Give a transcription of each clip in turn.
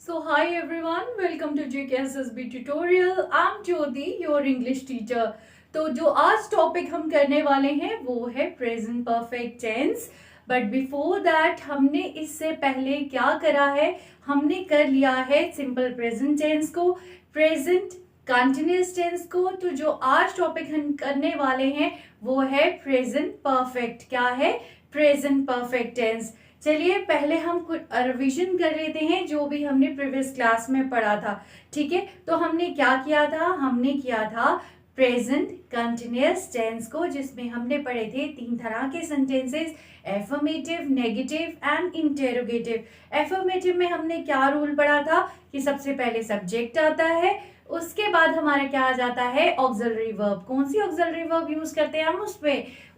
So hi everyone, welcome to JKSSB tutorial. I'm Jyoti, your English teacher. तो जो आज topic हम करने वाले हैं वो है present perfect tense. But before that हमने इससे पहले क्या करा है, हमने कर लिया है सिंपल प्रेजेंट टेंस को, प्रेजेंट कंटिन्यूअस टेंस को. तो जो आज टॉपिक हम करने वाले हैं वो है प्रेजेंट परफेक्ट. क्या है? Present perfect tense. चलिए पहले हम कुछ रिवीजन कर लेते हैं जो भी हमने प्रीवियस क्लास में पढ़ा था. ठीक है, तो हमने क्या किया था? हमने किया था प्रेजेंट कंटिन्यूअस टेंस को, जिसमें हमने पढ़े थे 3 तरह के sentences, affirmative, negative and interrogative. Affirmative में हमने क्या रूल पढ़ा था कि सबसे पहले सब्जेक्ट आता है, उसके बाद हमारा क्या आ जाता है? Auxiliary verb. कौन सी ऑक्सिलरी वर्ब यूज करते हैं हम?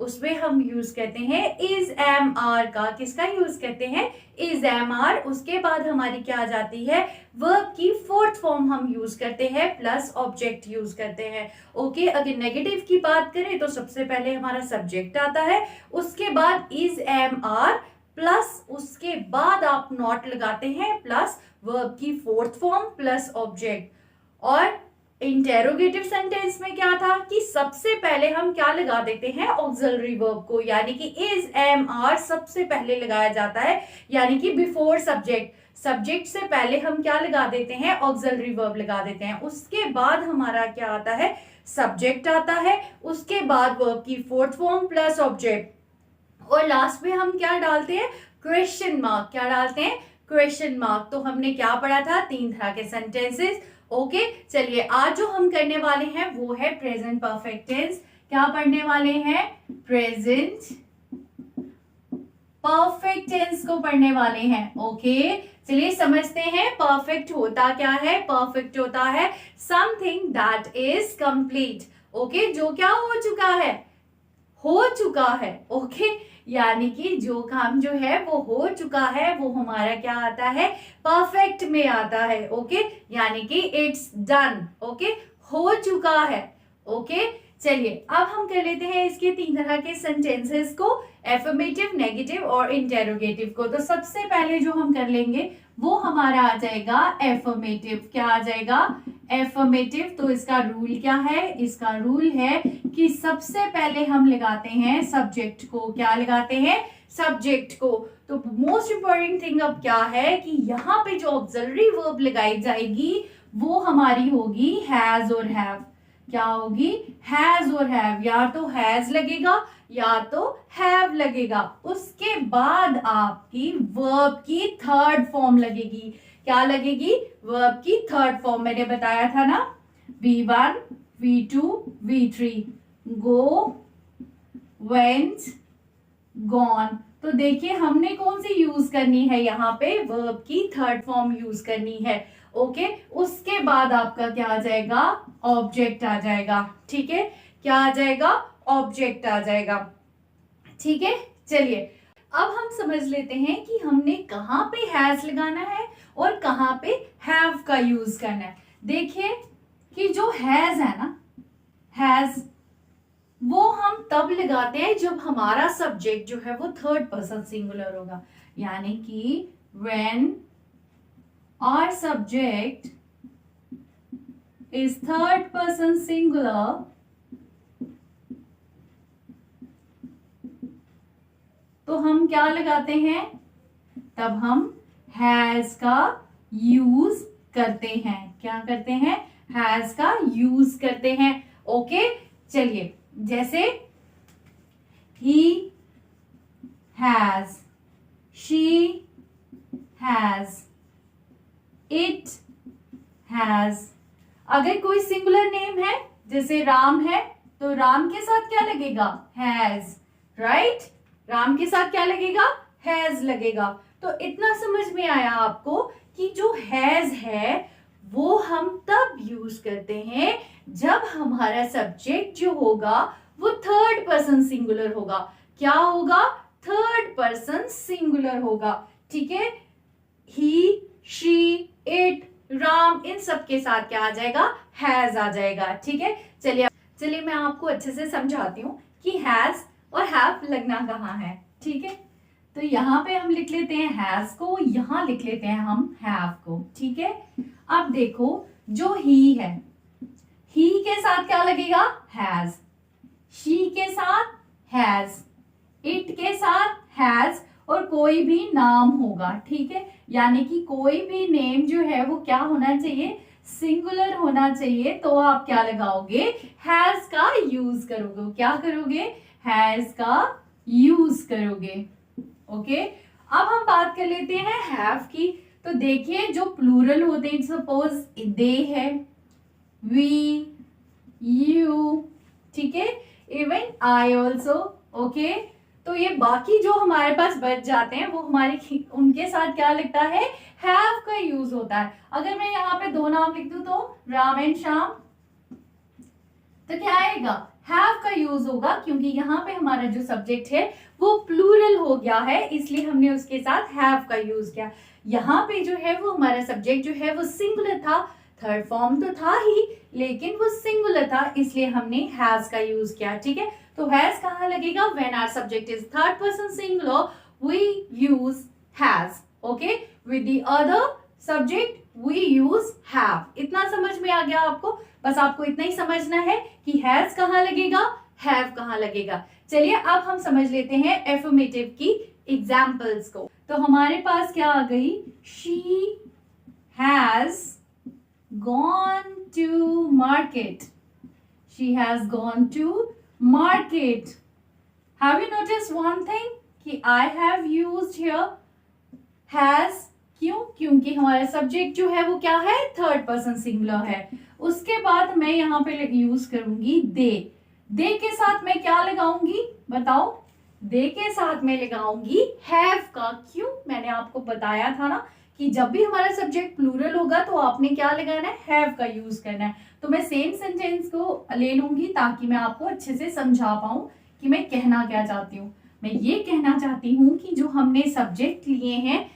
उसमें हम यूज करते हैं इज एम आर का. किसका यूज करते हैं? Is am are. उसके बाद हमारी क्या आ जाती है? वर्ब की फोर्थ फॉर्म हम यूज करते हैं प्लस ऑब्जेक्ट यूज करते हैं. ओके, अगर नेगेटिव की बात करें तो सबसे पहले हमारा सब्जेक्ट आता है, उसके बाद इज एम आर प्लस उसके बाद आप नॉट लगाते हैं प्लस वर्ब की फोर्थ फॉर्म प्लस ऑब्जेक्ट. और इंटेरोगेटिव सेंटेंस में क्या था कि सबसे पहले हम क्या लगा देते हैं? ऑक्सिलरी वर्ब को, यानी कि इज एम आर सबसे पहले लगाया जाता है, यानी कि बिफोर सब्जेक्ट. सब्जेक्ट से पहले हम क्या लगा देते हैं? ऑक्सिलरी वर्ब लगा देते हैं. उसके बाद हमारा क्या आता है? सब्जेक्ट आता है, उसके बाद वर्ब की फोर्थ फॉर्म प्लस ऑब्जेक्ट, और लास्ट में हम क्या डालते हैं? Question mark. क्या डालते हैं? Question mark. तो हमने क्या पढ़ा था? 3 तरह के सेंटेंसेस. ओके, चलिए आज जो हम करने वाले हैं वो है प्रेजेंट परफेक्ट टेंस. क्या पढ़ने वाले हैं? प्रेजेंट परफेक्ट टेंस को पढ़ने वाले हैं. ओके, चलिए समझते हैं परफेक्ट होता क्या है. परफेक्ट होता है something that is complete. Okay, जो क्या हो चुका है? हो चुका है. ओके, यानी कि जो काम जो है वो हो चुका है वो हमारा क्या आता है? परफेक्ट में आता है. ओके, यानी कि इट्स डन. ओके, हो चुका है. ओके, चलिए अब हम कर लेते हैं इसके 3 तरह के सेंटेंसेस को, एफर्मेटिव, नेगेटिव और इंटेरोगेटिव को. तो सबसे पहले जो हम कर लेंगे वो हमारा आ जाएगा एफर्मेटिव. क्या आ जाएगा? एफर्मेटिव. तो इसका रूल क्या है? इसका रूल है कि सबसे पहले हम लगाते हैं सब्जेक्ट को. क्या लगाते हैं? सब्जेक्ट को. तो मोस्ट इंपॉर्टेंट थिंग अब क्या है कि यहाँ पे जो ऑक्सिलरी वर्ब लगाई जाएगी वो हमारी होगी हैज और हैव. क्या होगी? हैज और हैव. या तो हैज लगेगा या तो हैव लगेगा. उसके बाद आपकी वर्ब की थर्ड फॉर्म लगेगी. क्या लगेगी? वर्ब की थर्ड फॉर्म. मैंने बताया था ना, V1, V2, V3. गो, वेंट, गॉन. तो देखिए हमने कौन सी यूज करनी है? यहाँ पे वर्ब की थर्ड फॉर्म यूज करनी है. ओके, उसके बाद आपका क्या आ जाएगा? ऑब्जेक्ट आ जाएगा. ठीक है, क्या आ जाएगा? ऑब्जेक्ट आ जाएगा. ठीक है, चलिए अब हम समझ लेते हैं कि हमने कहाँ पे हैज लगाना है और कहाँ पे हैव का यूज करना है. देखिए कि जो हैज है ना, हैज वो हम तब लगाते हैं जब हमारा सब्जेक्ट जो है वो थर्ड पर्सन सिंगुलर होगा. यानी कि when our subject is third person singular, तो हम क्या लगाते हैं? तब हम हैज का यूज करते हैं. क्या करते हैं? हैज का यूज करते हैं. ओके, चलिए जैसे he has, she has, it has. अगर कोई सिंगुलर नेम है जैसे राम है तो राम के साथ क्या लगेगा? हैज. राइट, राम के साथ क्या लगेगा? हैज लगेगा. तो इतना समझ में आया आपको कि जो हैज है वो हम तब यूज करते हैं जब हमारा सब्जेक्ट जो होगा वो थर्ड पर्सन सिंगुलर होगा. क्या होगा? थर्ड पर्सन सिंगुलर होगा. ठीक है, ही, शी, इट, राम, इन सब के साथ क्या आ जाएगा? हैज आ जाएगा. ठीक है, चलिए मैं आपको अच्छे से समझाती हूँ कि हैज और हैव लगना कहाँ है. ठीक है, तो यहाँ पे हम लिख लेते हैं हैज को, यहाँ लिख लेते हैं हम हैव को, ठीक है। अब देखो जो ही है, ही के साथ क्या लगेगा, हैज, शी के साथ हैज, इट के साथ हैज, और कोई भी नाम होगा, ठीक है। यानी कि कोई भी नेम जो है वो क्या होना चाहिए, सिंगुलर होना चाहिए। तो आप क्या लगाओगे, हैज का यूज करोगे। क्या करोगे, हैज का यूज करोगे। ओके, अब हम बात कर लेते हैं हैव की। तो देखिए जो प्लूरल होते हैं, सपोज दे है, वी, यू, ठीक है, इवन आई ऑल्सो। ओके, तो ये बाकी जो हमारे पास बच जाते हैं वो हमारे उनके साथ क्या लगता है, हैव का यूज होता है। अगर मैं यहाँ पे दो नाम लिख दूं तो राम एंड श्याम, तो क्या आएगा, हैव का यूज होगा, क्योंकि यहाँ पे हमारा जो सब्जेक्ट है वो प्लूरल हो गया है, इसलिए हमने उसके साथ हैव का यूज किया। यहाँ पे जो है वो हमारा सब्जेक्ट जो है वो सिंगुलर था, थर्ड फॉर्म तो था ही लेकिन वो सिंगुलर था, इसलिए हमने हैज का यूज किया, ठीक है। तो हैज कहाँ लगेगा, when our subject is third person singular we use has. Okay, with the other subject we use have. इतना समझ में आ गया आपको, बस आपको इतना ही समझना है कि हैज कहाँ लगेगा, हैव कहाँ लगेगा। चलिए अब हम समझ लेते हैं एफर्मेटिव की एग्जाम्पल्स को। तो हमारे पास क्या आ गई, she has gone to market. She has gone to market. Have you noticed one thing कि I have used here has, क्यों, क्योंकि हमारा सब्जेक्ट जो है वो क्या है, थर्ड पर्सन सिंगुलर है। उसके बाद मैं यहाँ पे यूज करूंगी दे। दे के साथ मैं क्या लगाऊंगी बताओ, दे के साथ मैं लगाऊंगी हैव का। क्यों, मैंने आपको बताया था ना कि जब भी हमारा सब्जेक्ट प्लूरल होगा तो आपने क्या लगाना है, हैव का यूज करना है। तो मैं सेम सेंटेंस को ले लूंगी ताकि मैं आपको अच्छे से समझा पाऊं कि मैं कहना क्या चाहती हूँ। मैं ये कहना चाहती हूँ कि जो हमने सब्जेक्ट लिए हैं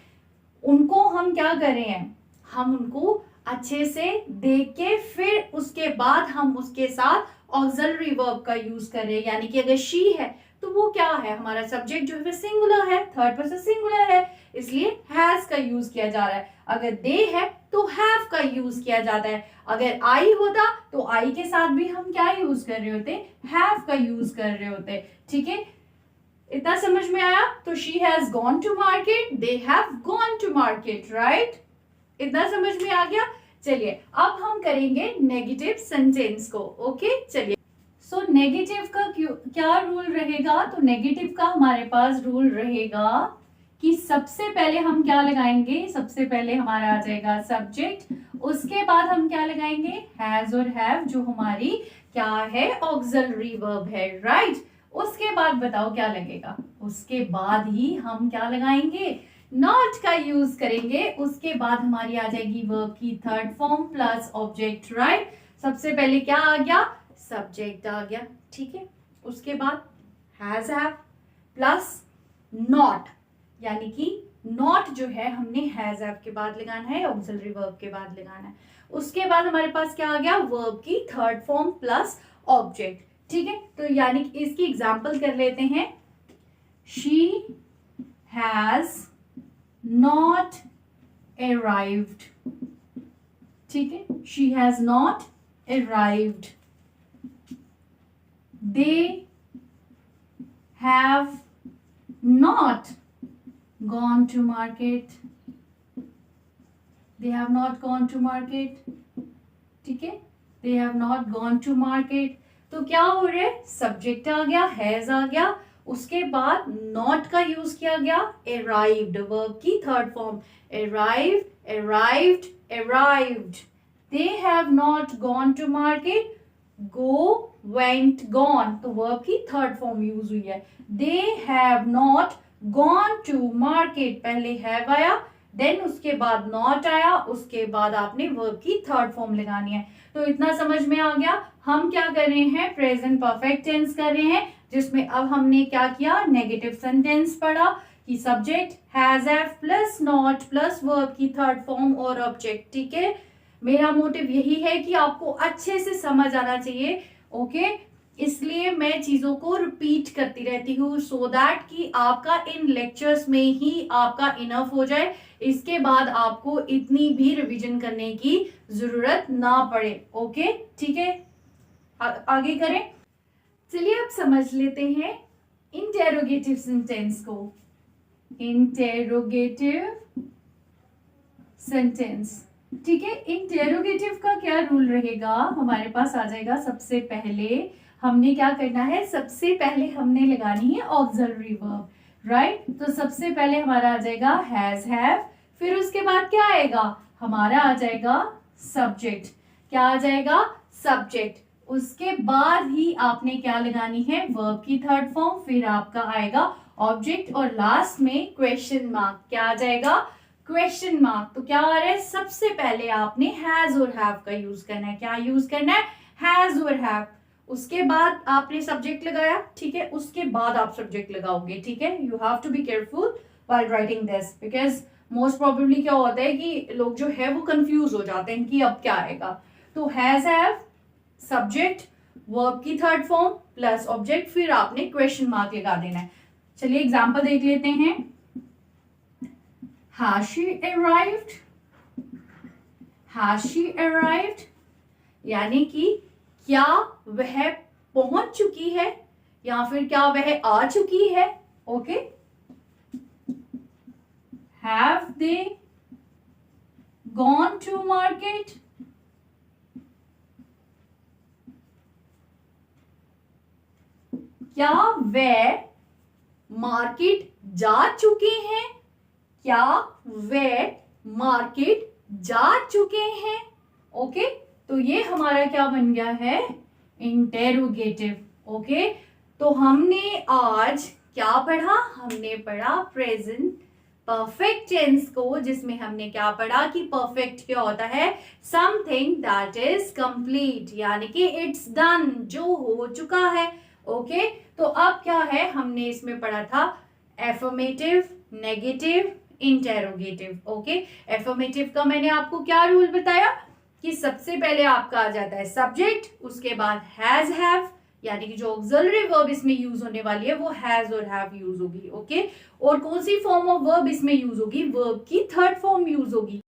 उनको हम क्या कर रहे हैं, हम उनको अच्छे से देख के फिर उसके बाद हम उसके साथ ऑक्सिलरी वर्ब का यूज कर रहे हैं। यानी कि अगर शी है तो वो क्या है, हमारा सब्जेक्ट जो है सिंगुलर है, थर्ड पर्सन सिंगुलर है, इसलिए हैज का यूज किया जा रहा है। अगर दे है तो हैव का यूज किया जाता है। अगर आई होता तो आई के साथ भी हम क्या यूज कर रहे होते, हैव का यूज कर रहे होते, ठीक है। इतना समझ में आया। तो she has gone to market, they have gone to market, right. इतना समझ में आ गया। चलिए अब हम करेंगे नेगेटिव सेंटेंस को। ओके चलिए, सो नेगेटिव का क्या रूल रहेगा, तो नेगेटिव का हमारे पास रूल रहेगा कि सबसे पहले हम क्या लगाएंगे, सबसे पहले हमारा आ जाएगा सब्जेक्ट, उसके बाद हम क्या लगाएंगे, हैज और हैव, जो हमारी क्या है, ऑक्सिलरी वर्ब है, राइट। उसके बाद बताओ क्या लगेगा, उसके बाद ही हम क्या लगाएंगे, नॉट का यूज करेंगे। उसके बाद हमारी आ जाएगी वर्ब की third form plus object, right. सबसे पहले क्या आ गया, सब्जेक्ट आ गया, ठीक है। उसके बाद हैज हैव प्लस नॉट, यानी कि नॉट जो है हमने हैज हैव के बाद लगाना है, ऑक्सिलरी वर्ब के बाद लगाना है। उसके बाद हमारे पास क्या आ गया, वर्ब की थर्ड फॉर्म प्लस ऑब्जेक्ट, ठीक है। तो यानी कि इसकी एग्जांपल कर लेते हैं, शी हैज नॉट अराइव्ड, ठीक है, she has not arrived, they have not gone to market, they have not gone to market, ठीक है, they have not gone to market। तो क्या हो रहा है, सब्जेक्ट आ गया, हैज आ गया, उसके बाद नॉट का यूज किया गया, arrived, वर्ब की third form, arrived, arrived, arrived, they have not gone to market, go, went, gone, तो वर्ब की थर्ड फॉर्म यूज हुई है। they have not gone to market, पहले have आया, देन उसके बाद not आया, उसके बाद आपने वर्ब की थर्ड फॉर्म लगानी है। तो इतना समझ में आ गया। हम क्या कर रहे हैं, प्रेजेंट परफेक्ट टेंस कर रहे हैं, जिसमें अब हमने क्या किया, नेगेटिव सेंटेंस पढ़ा कि subject has have plus not plus verb की थर्ड फॉर्म और ऑब्जेक्ट, ठीक है। मेरा मोटिव यही है कि आपको अच्छे से समझ आना चाहिए, ओके। इसलिए मैं चीजों को रिपीट करती रहती हूँ सो दैट कि आपका इन लेक्चर्स में ही आपका इनफ हो जाए, इसके बाद आपको इतनी भी रिवीजन करने की जरूरत ना पड़े। ओके, ठीक है, आगे करें। चलिए अब समझ लेते हैं इंटेरोगेटिव सेंटेंस को। इंटेरोगेटिव सेंटेंस, ठीक है। इंटेरोगेटिव का क्या रूल रहेगा, हमारे पास आ जाएगा सबसे पहले हमने क्या करना है, सबसे पहले हमने लगानी है ऑक्सिलरी वर्ब, राइट। तो सबसे पहले हमारा आ जाएगा हैज हैव, फिर उसके बाद क्या आएगा, हमारा आ जाएगा सब्जेक्ट। क्या आ जाएगा, सब्जेक्ट। उसके बाद ही आपने क्या लगानी है, वर्ब की थर्ड फॉर्म, फिर आपका आएगा ऑब्जेक्ट और लास्ट में क्वेश्चन मार्क। क्या आ जाएगा, क्वेश्चन मार्क। तो क्या आ रहा है, सबसे पहले आपने हैज और हैव का यूज करना है। क्या यूज करना है, हैज और हैव। उसके बाद आपने सब्जेक्ट लगाया, ठीक है, उसके बाद आप सब्जेक्ट लगाओगे, ठीक है। You have to be careful while writing this, because most probably क्या होता है कि लोग जो है वो कंफ्यूज हो जाते हैं कि अब क्या आएगा। तो हैज हैव, सब्जेक्ट, वर्ब की थर्ड फॉर्म प्लस ऑब्जेक्ट, फिर आपने क्वेश्चन मार्क लगा देना है। चलिए एग्जाम्पल देख लेते हैं। Has she arrived? Has she arrived? यानी कि क्या वह पहुंच चुकी है या फिर क्या वह आ चुकी है। Okay, Have they gone to market? क्या वह मार्केट जा चुके हैं, क्या वे मार्केट जा चुके हैं। ओके, तो ये हमारा क्या बन गया है, इंटेरोगेटिव। ओके, तो हमने आज क्या पढ़ा, हमने पढ़ा प्रेजेंट परफेक्ट टेंस को, जिसमें हमने क्या पढ़ा कि परफेक्ट क्या होता है, समथिंग दैट इज कंप्लीट, यानी कि इट्स डन, जो हो चुका है। ओके, तो अब क्या है, हमने इसमें पढ़ा था affirmative, negative, interrogative. Okay, affirmative का मैंने आपको क्या रूल बताया कि सबसे पहले आपका आ जाता है सब्जेक्ट, उसके बाद हैज हैव, यानी कि जो ऑक्सिलरी वर्ब इसमें यूज होने वाली है वो हैज और हैव यूज होगी। ओके, और कौन सी फॉर्म ऑफ वर्ब इसमें यूज होगी, वर्ब की थर्ड फॉर्म यूज होगी।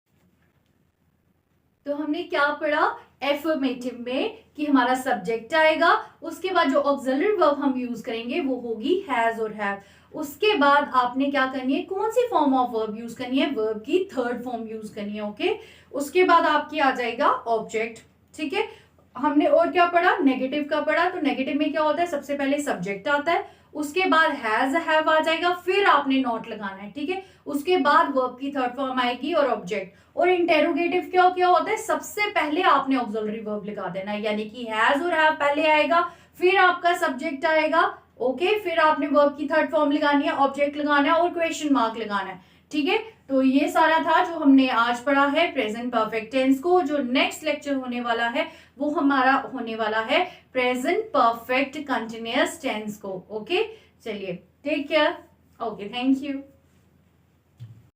तो हमने क्या पढ़ा एफर्मेटिव में कि हमारा सब्जेक्ट आएगा, उसके बाद जो ऑक्सिलरी वर्ब हम यूज करेंगे वो होगी हैज और हैव। उसके बाद आपने क्या करनी है, कौन सी फॉर्म ऑफ वर्ब यूज करनी है, वर्ब की थर्ड फॉर्म यूज करनी है। ओके, उसके बाद आपकी आ जाएगा ऑब्जेक्ट। ठीक है, हमने और क्या पढ़ा, नेगेटिव का पढ़ा। तो नेगेटिव में क्या होता है, सबसे पहले सब्जेक्ट आता है, उसके बाद हैज हैव आ जाएगा, फिर आपने नॉट लगाना है। ठीक है, उसके बाद वर्ब की थर्ड फॉर्म आएगी और ऑब्जेक्ट। और इंटेरोगेटिव क्या क्या होता है, सबसे पहले आपने ऑक्सिलरी वर्ब लगा देना है, यानी कि हैज और हैव पहले आएगा, फिर आपका सब्जेक्ट आएगा। ओके, फिर आपने वर्ब की थर्ड फॉर्म लगानी है, ऑब्जेक्ट लगाना है और क्वेश्चन मार्क लगाना है। ठीक है, तो ये सारा था जो हमने आज पढ़ा है प्रेजेंट परफेक्ट टेंस को। जो नेक्स्ट लेक्चर होने वाला है वो हमारा होने वाला है प्रेजेंट परफेक्ट कंटिन्यूअस टेंस को। ओके, चलिए take care. Okay, thank you.